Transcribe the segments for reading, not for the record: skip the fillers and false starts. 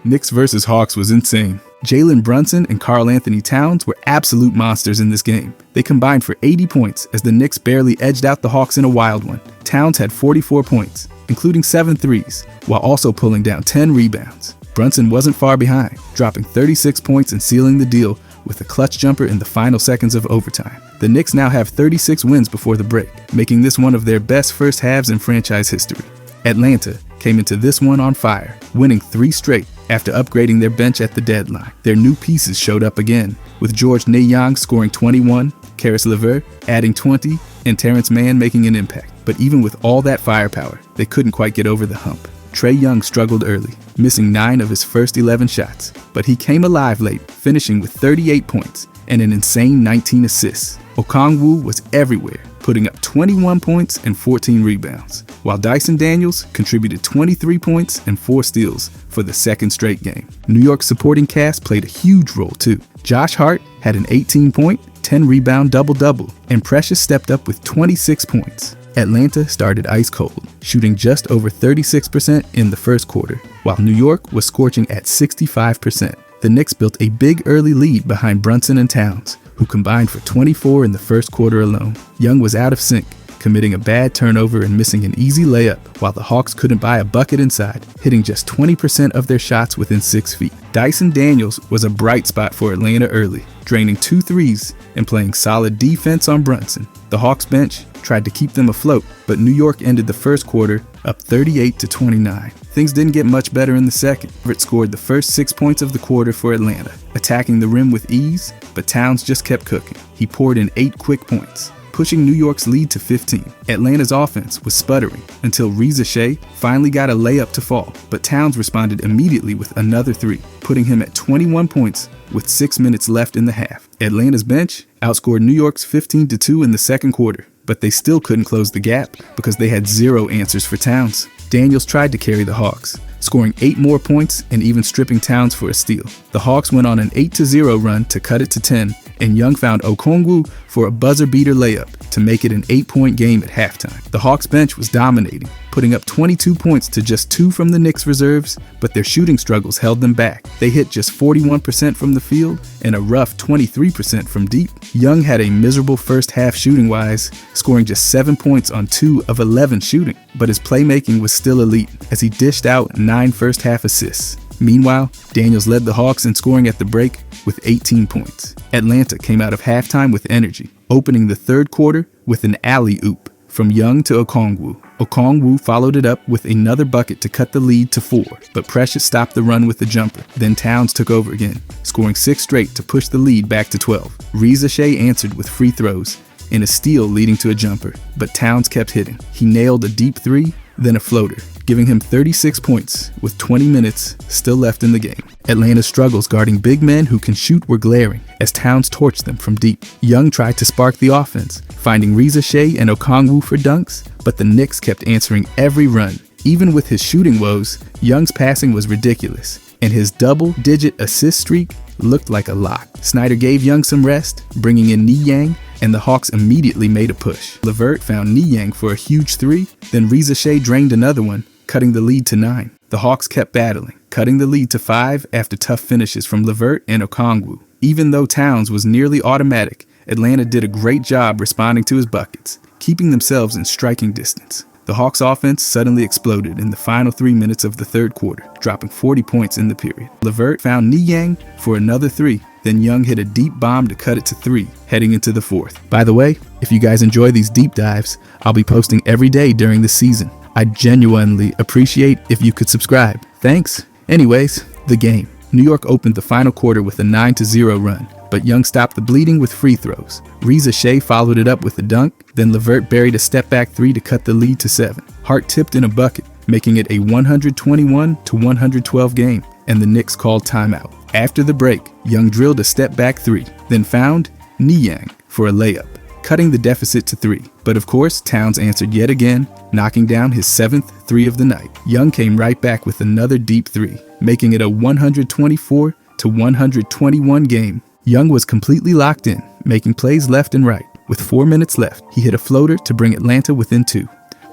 Knicks versus Hawks was insane. Jalen Brunson and Karl Anthony Towns were absolute monsters in this game. They combined for 80 points as the Knicks barely edged out the Hawks in a wild one. Towns had 44 points, including 7 threes, while also pulling down 10 rebounds. Brunson wasn't far behind, dropping 36 points and sealing the deal with a clutch jumper in the final seconds of overtime. The Knicks now have 36 wins before the break, making this one of their best first halves in franchise history. Atlanta came into this one on fire, winning 3 straight after upgrading their bench at the deadline. Their new pieces showed up again, with Georges Niang scoring 21, Caris LeVert adding 20, and Terrence Mann making an impact. But even with all that firepower, they couldn't quite get over the hump. Trae Young struggled early, missing 9 of his first 11 shots, but he came alive late, finishing with 38 points and an insane 19 assists. Okongwu was everywhere, putting up 21 points and 14 rebounds, while Dyson Daniels contributed 23 points and 4 steals for the second straight game. New York's supporting cast played a huge role too. Josh Hart had an 18-point, 10-rebound double-double, and Precious stepped up with 26 points. Atlanta started ice cold, shooting just over 36% in the first quarter, while New York was scorching at 65%. The Knicks built a big early lead behind Brunson and Towns, who combined for 24 in the first quarter alone. Young was out of sync, committing a bad turnover and missing an easy layup, while the Hawks couldn't buy a bucket inside, hitting just 20% of their shots within 6 feet. Dyson Daniels was a bright spot for Atlanta early, draining 2 threes and playing solid defense on Brunson. The Hawks bench tried to keep them afloat, but New York ended the first quarter up 38-29. Things didn't get much better in the second. Everett scored the first 6 points of the quarter for Atlanta, attacking the rim with ease, but Towns just kept cooking. He poured in 8 quick points, pushing New York's lead to 15. Atlanta's offense was sputtering until Reza Shea finally got a layup to fall, but Towns responded immediately with another 3, putting him at 21 points with 6 minutes left in the half. Atlanta's bench outscored New York's 15-2 in the second quarter, but they still couldn't close the gap because they had 0 answers for Towns. Daniels tried to carry the Hawks, scoring 8 more points and even stripping Towns for a steal. The Hawks went on an 8-0 run to cut it to 10, and Young found Okongwu for a buzzer-beater layup to make it an 8-point game at halftime. The Hawks bench was dominating, putting up 22 points to just 2 from the Knicks reserves, but their shooting struggles held them back. They hit just 41% from the field and a rough 23% from deep. Young had a miserable first half shooting-wise, scoring just 7 points on 2 of 11 shooting, but his playmaking was still elite as he dished out 9 first half assists. Meanwhile, Daniels led the Hawks in scoring at the break with 18 points. Atlanta came out of halftime with energy, opening the third quarter with an alley-oop from Young to Okongwu. Okongwu followed it up with another bucket to cut the lead to 4, but Precious stopped the run with the jumper. Then Towns took over again, scoring 6 straight to push the lead back to 12. Reza Shea answered with free throws and a steal leading to a jumper, but Towns kept hitting. He nailed a deep 3, then a floater, giving him 36 points with 20 minutes still left in the game. Atlanta's struggles guarding big men who can shoot were glaring as Towns torched them from deep. Young tried to spark the offense, finding Reza Shea and Okongwu for dunks, but the Knicks kept answering every run. Even with his shooting woes, Young's passing was ridiculous, and his double-digit assist streak looked like a lock. Snyder gave Young some rest, bringing in Niang, and the Hawks immediately made a push. LeVert found Niang for a huge 3, then Reza Shea drained another one, cutting the lead to 9. The Hawks kept battling, cutting the lead to 5 after tough finishes from LeVert and Okongwu. Even though Towns was nearly automatic, Atlanta did a great job responding to his buckets, keeping themselves in striking distance. The Hawks' offense suddenly exploded in the final 3 minutes of the third quarter, dropping 40 points in the period. LeVert found Niang for another 3, then Young hit a deep bomb to cut it to 3, heading into the fourth. By the way, if you guys enjoy these deep dives, I'll be posting every day during the season. I'd genuinely appreciate if you could subscribe. Thanks. Anyways, the game. New York opened the final quarter with a 9-0 run, but Young stopped the bleeding with free throws. Reza Shea followed it up with a dunk, then LeVert buried a step-back 3 to cut the lead to 7. Hart tipped in a bucket, making it a 121-112 game, and the Knicks called timeout. After the break, Young drilled a step-back 3, then found Niang for a layup, cutting the deficit to 3. But of course, Towns answered yet again, knocking down his 7th 3 of the night. Young came right back with another deep 3, making it a 124-121 game. Young was completely locked in, making plays left and right. With 4 minutes left, he hit a floater to bring Atlanta within 2.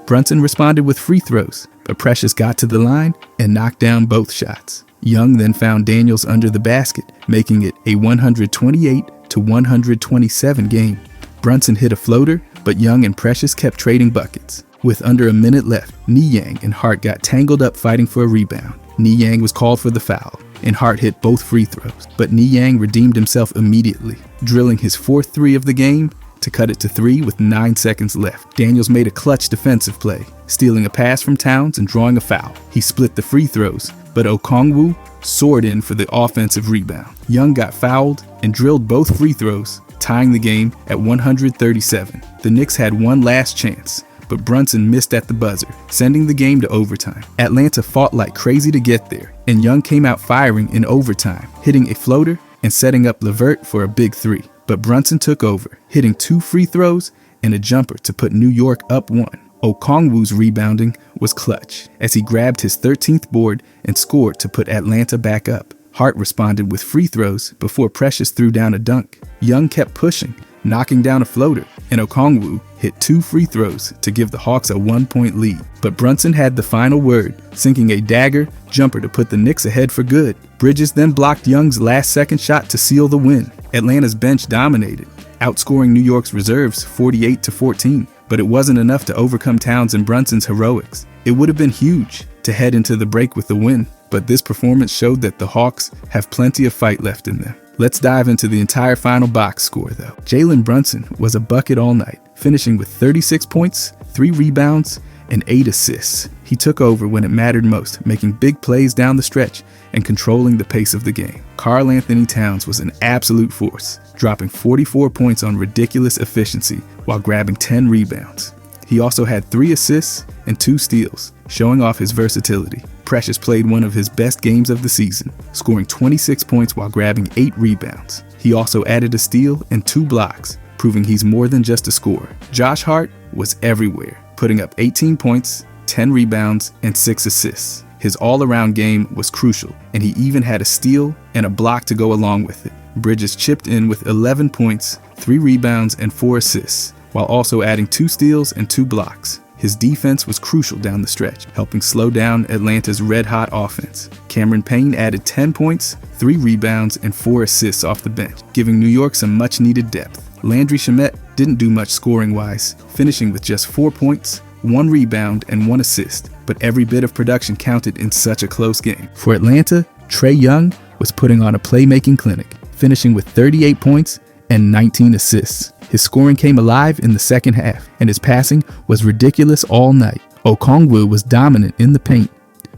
Brunson responded with free throws, but Precious got to the line and knocked down both shots. Young then found Daniels under the basket, making it a 128-127 game. Brunson hit a floater, but Young and Precious kept trading buckets. With under a minute left, Niang and Hart got tangled up fighting for a rebound. Niang was called for the foul, and Hart hit both free throws, but Niang redeemed himself immediately, drilling his fourth three of the game to cut it to 3 with 9 seconds left. Daniels made a clutch defensive play, stealing a pass from Towns and drawing a foul. He split the free throws, but Okongwu soared in for the offensive rebound. Young got fouled and drilled both free throws, tying the game at 137. The Knicks had one last chance, but Brunson missed at the buzzer, sending the game to overtime. Atlanta fought like crazy to get there, and Young came out firing in overtime, hitting a floater and setting up LeVert for a big three. But Brunson took over, hitting 2 free throws and a jumper to put New York up 1. Okongwu's rebounding was clutch, as he grabbed his 13th board and scored to put Atlanta back up. Hart responded with free throws before Precious threw down a dunk. Young kept pushing, knocking down a floater, and Okongwu hit 2 free throws to give the Hawks a 1-point lead. But Brunson had the final word, sinking a dagger jumper to put the Knicks ahead for good. Bridges then blocked Young's last-second shot to seal the win. Atlanta's bench dominated, outscoring New York's reserves 48-14, but it wasn't enough to overcome Towns and Brunson's heroics. It would have been huge to head into the break with the win, but this performance showed that the Hawks have plenty of fight left in them. Let's dive into the entire final box score though. Jalen Brunson was a bucket all night, finishing with 36 points, 3 rebounds, and 8 assists. He took over when it mattered most, making big plays down the stretch and controlling the pace of the game. Karl-Anthony Towns was an absolute force, dropping 44 points on ridiculous efficiency while grabbing 10 rebounds. He also had 3 assists and 2 steals, showing off his versatility. Precious played one of his best games of the season, scoring 26 points while grabbing 8 rebounds. He also added a steal and 2 blocks, proving he's more than just a scorer. Josh Hart was everywhere, putting up 18 points, 10 rebounds, and 6 assists. His all-around game was crucial, and he even had a steal and a block to go along with it. Bridges chipped in with 11 points, 3 rebounds, and 4 assists, while also adding 2 steals and 2 blocks. His defense was crucial down the stretch, helping slow down Atlanta's red-hot offense. Cameron Payne added 10 points, 3 rebounds, and 4 assists off the bench, giving New York some much-needed depth. Landry Shamet didn't do much scoring-wise, finishing with just 4 points, 1 rebound, and 1 assist, but every bit of production counted in such a close game. For Atlanta, Trae Young was putting on a playmaking clinic, finishing with 38 points and 19 assists. His scoring came alive in the second half, and his passing was ridiculous all night. Okongwu was dominant in the paint,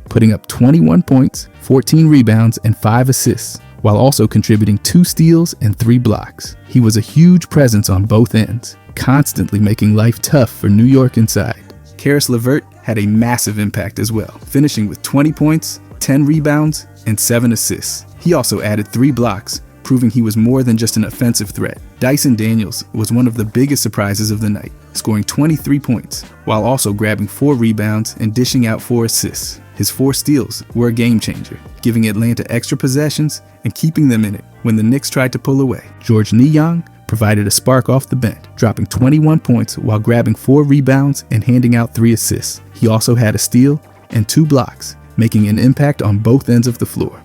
putting up 21 points, 14 rebounds, and 5 assists, while also contributing 2 steals and 3 blocks. He was a huge presence on both ends, constantly making life tough for New York inside. Karis LeVert had a massive impact as well, finishing with 20 points, 10 rebounds, and 7 assists. He also added 3 blocks, proving he was more than just an offensive threat. Dyson Daniels was one of the biggest surprises of the night, scoring 23 points, while also grabbing 4 rebounds and dishing out 4 assists. His 4 steals were a game changer, giving Atlanta extra possessions and keeping them in it when the Knicks tried to pull away. George Niang provided a spark off the bench, dropping 21 points while grabbing 4 rebounds and handing out 3 assists. He also had a steal and 2 blocks, making an impact on both ends of the floor.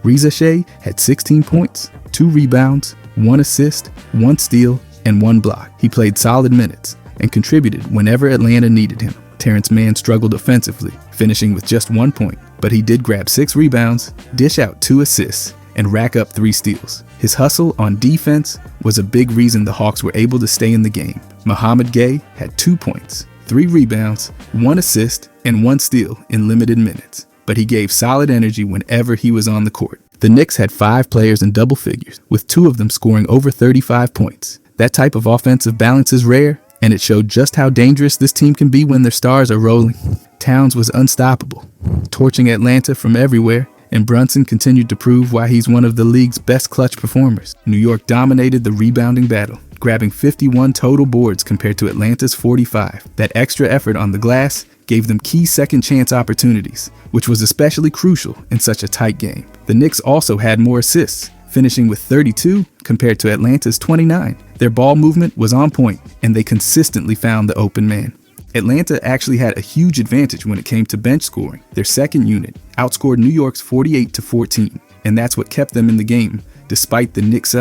Reza Shea had 16 points, 2 rebounds, 1 assist, 1 steal, and 1 block. He played solid minutes and contributed whenever Atlanta needed him. Terrence Mann struggled offensively, finishing with just 1 point, but he did grab 6 rebounds, dish out 2 assists, and rack up 3 steals. His hustle on defense was a big reason the Hawks were able to stay in the game. Mohamed Gay had 2 points, 3 rebounds, 1 assist, and 1 steal in limited minutes, but he gave solid energy whenever he was on the court. The Knicks had 5 players in double figures, with 2 of them scoring over 35 points. That type of offensive balance is rare, and it showed just how dangerous this team can be when their stars are rolling. Towns was unstoppable, torching Atlanta from everywhere, and Brunson continued to prove why he's one of the league's best clutch performers. New York dominated the rebounding battle, grabbing 51 total boards compared to Atlanta's 45. That extra effort on the glass gave them key second-chance opportunities, which was especially crucial in such a tight game. The Knicks also had more assists, finishing with 32 compared to Atlanta's 29. Their ball movement was on point, and they consistently found the open man. Atlanta actually had a huge advantage when it came to bench scoring. Their second unit outscored New York's 48-14, and that's what kept them in the game, despite the Knicks'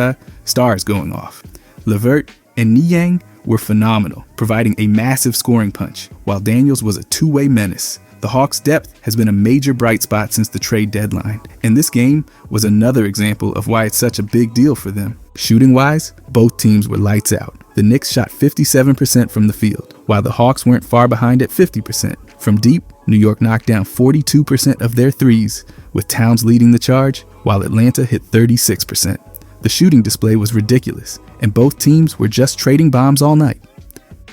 stars going off. LeVert and Niang were phenomenal, providing a massive scoring punch, while Daniels was a two-way menace. The Hawks' depth has been a major bright spot since the trade deadline, and this game was another example of why it's such a big deal for them. Shooting-wise, both teams were lights out. The Knicks shot 57% from the field, while the Hawks weren't far behind at 50%. From deep, New York knocked down 42% of their threes, with Towns leading the charge, while Atlanta hit 36%. The shooting display was ridiculous, and both teams were just trading bombs all night.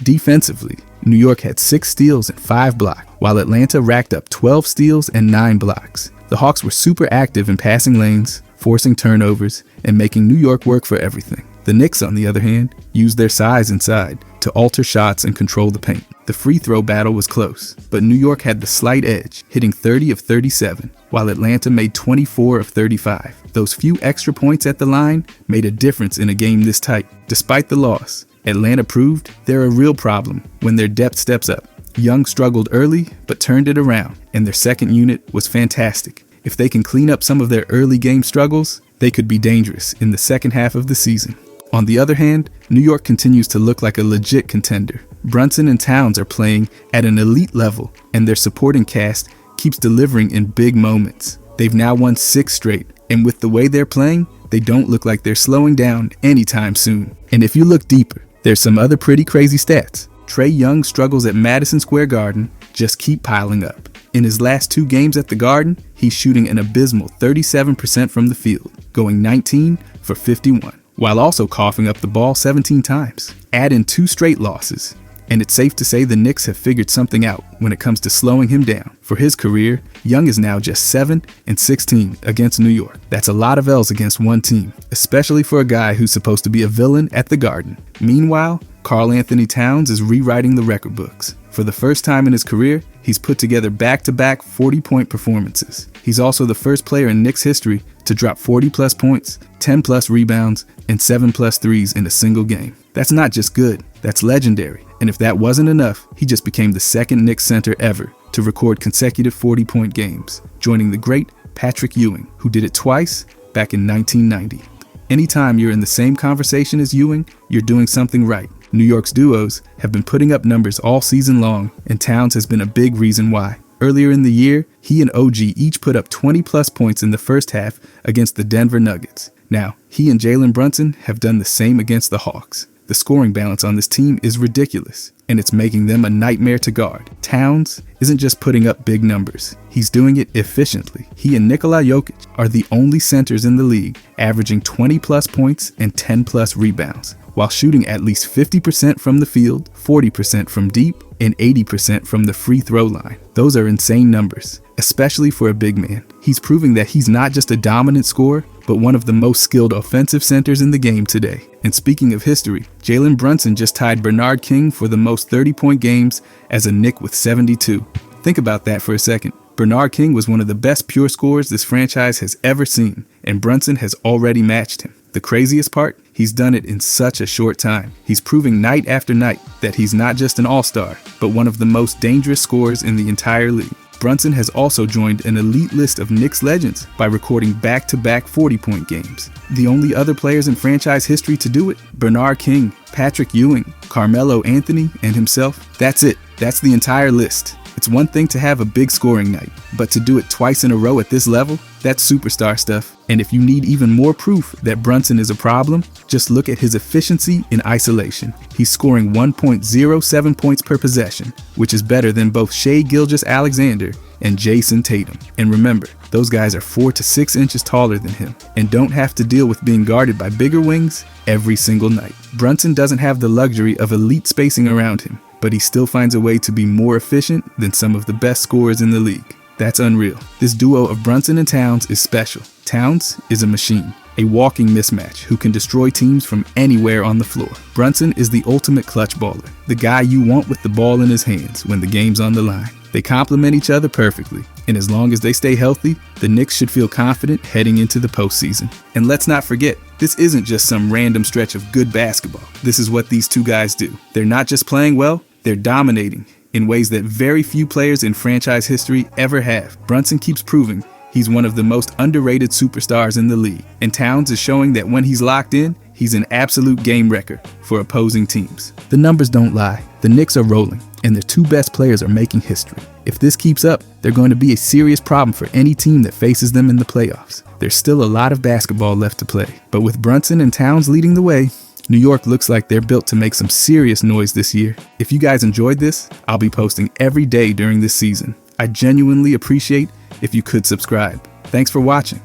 Defensively, New York had 6 steals and 5 blocks, while Atlanta racked up 12 steals and 9 blocks. The Hawks were super active in passing lanes, forcing turnovers, and making New York work for everything. The Knicks, on the other hand, used their size inside to alter shots and control the paint. The free throw battle was close, but New York had the slight edge, hitting 30 of 37, while Atlanta made 24 of 35. Those few extra points at the line made a difference in a game this tight. Despite the loss, Atlanta proved they're a real problem when their depth steps up. Young struggled early, but turned it around, and their second unit was fantastic. If they can clean up some of their early game struggles, they could be dangerous in the second half of the season. On the other hand, New York continues to look like a legit contender. Brunson and Towns are playing at an elite level, and their supporting cast keeps delivering in big moments. They've now won 6 straight, and with the way they're playing, they don't look like they're slowing down anytime soon. And if you look deeper, there's some other pretty crazy stats. Trae Young's struggles at Madison Square Garden just keep piling up. In his last 2 games at the Garden, he's shooting an abysmal 37% from the field, going 19 for 51, while also coughing up the ball 17 times. Add in 2 straight losses, and it's safe to say the Knicks have figured something out when it comes to slowing him down. For his career, Young is now just 7-16 against New York. That's a lot of L's against one team, especially for a guy who's supposed to be a villain at the Garden. Meanwhile, Karl-Anthony Towns is rewriting the record books. For the first time in his career, he's put together back-to-back 40-point performances. He's also the first player in Knicks history to drop 40-plus points, 10-plus rebounds, and 7-plus threes in a single game. That's not just good, that's legendary. And if that wasn't enough, he just became the second Knicks center ever to record consecutive 40-point games, joining the great Patrick Ewing, who did it twice back in 1990. Anytime you're in the same conversation as Ewing, you're doing something right. New York's duos have been putting up numbers all season long, and Towns has been a big reason why. Earlier in the year, he and OG each put up 20-plus points in the first half against the Denver Nuggets. Now, he and Jalen Brunson have done the same against the Hawks. The scoring balance on this team is ridiculous, and it's making them a nightmare to guard. Towns isn't just putting up big numbers. He's doing it efficiently. He and Nikola Jokic are the only centers in the league averaging 20-plus points and 10-plus rebounds, while shooting at least 50% from the field, 40% from deep, and 80% from the free throw line. Those are insane numbers, especially for a big man. He's proving that he's not just a dominant scorer, but one of the most skilled offensive centers in the game today. And speaking of history, Jalen Brunson just tied Bernard King for the most 30-point games as a Knick with 72. Think about that for a second. Bernard King was one of the best pure scorers this franchise has ever seen, and Brunson has already matched him. The craziest part? He's done it in such a short time. He's proving night after night that he's not just an all-star, but one of the most dangerous scorers in the entire league. Brunson has also joined an elite list of Knicks legends by recording back-to-back 40-point games. The only other players in franchise history to do it? Bernard King, Patrick Ewing, Carmelo Anthony, and himself. That's it. That's the entire list. It's one thing to have a big scoring night, but to do it twice in a row at this level, that's superstar stuff. And if you need even more proof that Brunson is a problem, just look at his efficiency in isolation. He's scoring 1.07 points per possession, which is better than both Shai Gilgeous-Alexander and Jason Tatum. And remember, those guys are 4 to 6 inches taller than him and don't have to deal with being guarded by bigger wings every single night. Brunson doesn't have the luxury of elite spacing around him, but he still finds a way to be more efficient than some of the best scorers in the league. That's unreal. This duo of Brunson and Towns is special. Towns is a machine, a walking mismatch who can destroy teams from anywhere on the floor. Brunson is the ultimate clutch baller, the guy you want with the ball in his hands when the game's on the line. They complement each other perfectly, and as long as they stay healthy, the Knicks should feel confident heading into the postseason. And let's not forget, this isn't just some random stretch of good basketball. This is what these two guys do. They're not just playing well, they're dominating in ways that very few players in franchise history ever have. Brunson keeps proving he's one of the most underrated superstars in the league, and Towns is showing that when he's locked in, he's an absolute game wrecker for opposing teams. The numbers don't lie. The Knicks are rolling, and their two best players are making history. If this keeps up, they're going to be a serious problem for any team that faces them in the playoffs. There's still a lot of basketball left to play, but with Brunson and Towns leading the way, New York looks like they're built to make some serious noise this year. If you guys enjoyed this, I'll be posting every day during this season. I genuinely appreciate if you could subscribe. Thanks for watching.